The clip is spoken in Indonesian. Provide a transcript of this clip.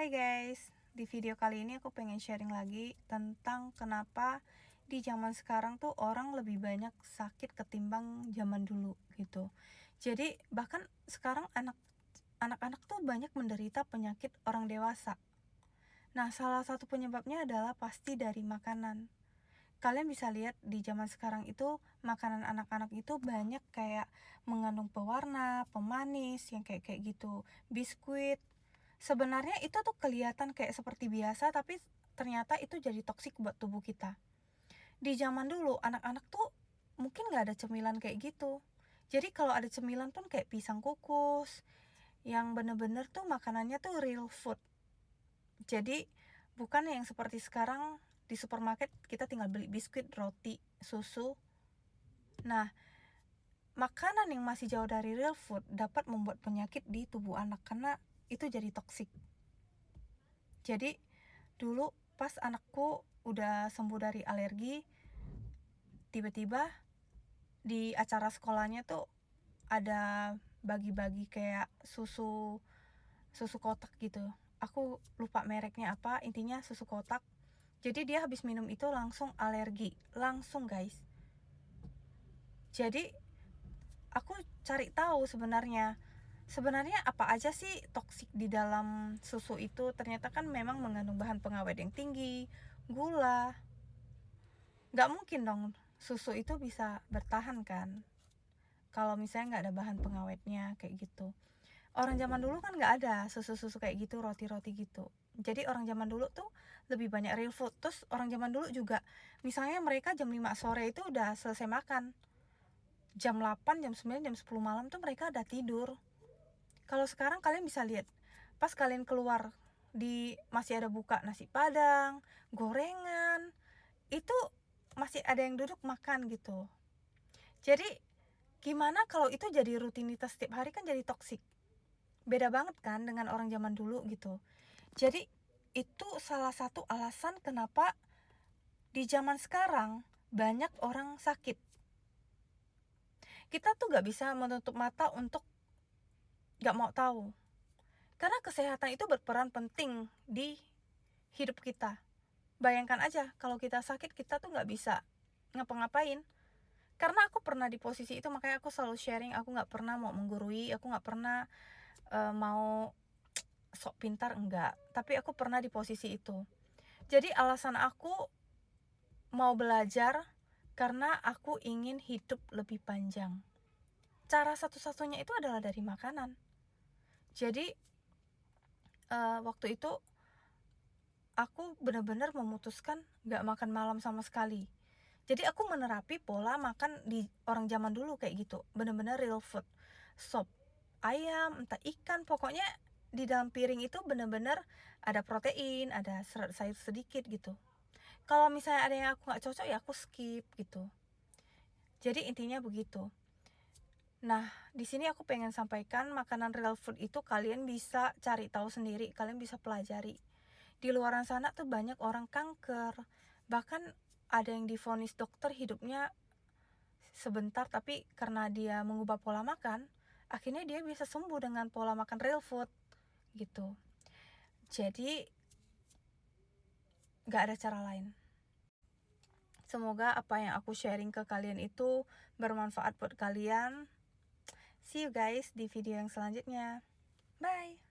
Hai guys, di video kali ini aku pengen sharing lagi tentang kenapa di zaman sekarang tuh orang lebih banyak sakit ketimbang zaman dulu gitu. Jadi bahkan sekarang anak-anak tuh banyak menderita penyakit orang dewasa. Nah, salah satu penyebabnya adalah pasti dari makanan. Kalian bisa lihat di zaman sekarang itu makanan anak-anak itu banyak kayak mengandung pewarna, pemanis yang kayak kayak gitu, biskuit. Sebenarnya itu tuh kelihatan kayak seperti biasa, tapi ternyata itu jadi toksik buat tubuh kita. Di zaman dulu anak-anak tuh mungkin nggak ada cemilan kayak gitu. Jadi kalau ada cemilan pun kayak pisang kukus, yang bener-bener tuh makanannya tuh real food. Jadi bukan yang seperti sekarang di supermarket kita tinggal beli biskuit, roti, susu. Nah, makanan yang masih jauh dari real food dapat membuat penyakit di tubuh anak karena itu jadi toksik. Jadi dulu pas anakku udah sembuh dari alergi, tiba-tiba di acara sekolahnya tuh ada bagi-bagi kayak susu kotak gitu. Aku lupa mereknya apa, intinya susu kotak. Jadi dia habis minum itu langsung alergi, langsung guys. Jadi aku cari tahu sebenarnya apa aja sih toksik di dalam susu itu. Ternyata kan memang mengandung bahan pengawet yang tinggi, gula. Nggak mungkin dong susu itu bisa bertahan kan kalau misalnya nggak ada bahan pengawetnya kayak gitu. Orang zaman dulu kan nggak ada susu-susu kayak gitu, roti-roti gitu. Jadi orang zaman dulu tuh lebih banyak real food. Terus orang zaman dulu juga, misalnya mereka jam 5 sore itu udah selesai makan. Jam 8, jam 9, jam 10 malam tuh mereka udah tidur. Kalau sekarang kalian bisa lihat, pas kalian keluar masih ada buka nasi padang, gorengan, itu masih ada yang duduk makan gitu. Jadi gimana kalau itu jadi rutinitas setiap hari, kan jadi toksik. Beda banget kan dengan orang zaman dulu gitu. Jadi itu salah satu alasan kenapa di zaman sekarang banyak orang sakit. Kita tuh gak bisa menutup mata untuk gak mau tahu. Karena kesehatan itu berperan penting di hidup kita. Bayangkan aja kalau kita sakit, kita tuh gak bisa ngapa-ngapain. Karena aku pernah di posisi itu, makanya aku selalu sharing. Aku gak pernah mau menggurui, aku gak pernah mau sok pintar, enggak. Tapi aku pernah di posisi itu. Jadi alasan aku mau belajar karena aku ingin hidup lebih panjang. Cara satu-satunya itu adalah dari makanan. Jadi waktu itu aku benar-benar memutuskan gak makan malam sama sekali. Jadi aku menerapi pola makan di orang zaman dulu kayak gitu. Benar-benar real food. Sop ayam, entah ikan, pokoknya di dalam piring itu benar-benar ada protein, ada serat sayur sedikit gitu. Kalau misalnya ada yang aku gak cocok, ya aku skip gitu. Jadi intinya begitu. Nah, di sini aku pengen sampaikan makanan real food itu kalian bisa cari tahu sendiri, kalian bisa pelajari. Di luaran sana tuh banyak orang kanker, bahkan ada yang divonis dokter hidupnya sebentar, tapi karena dia mengubah pola makan, akhirnya dia bisa sembuh dengan pola makan real food gitu. Jadi gak ada cara lain. Semoga apa yang aku sharing ke kalian itu bermanfaat buat kalian. See you guys di video yang selanjutnya. Bye.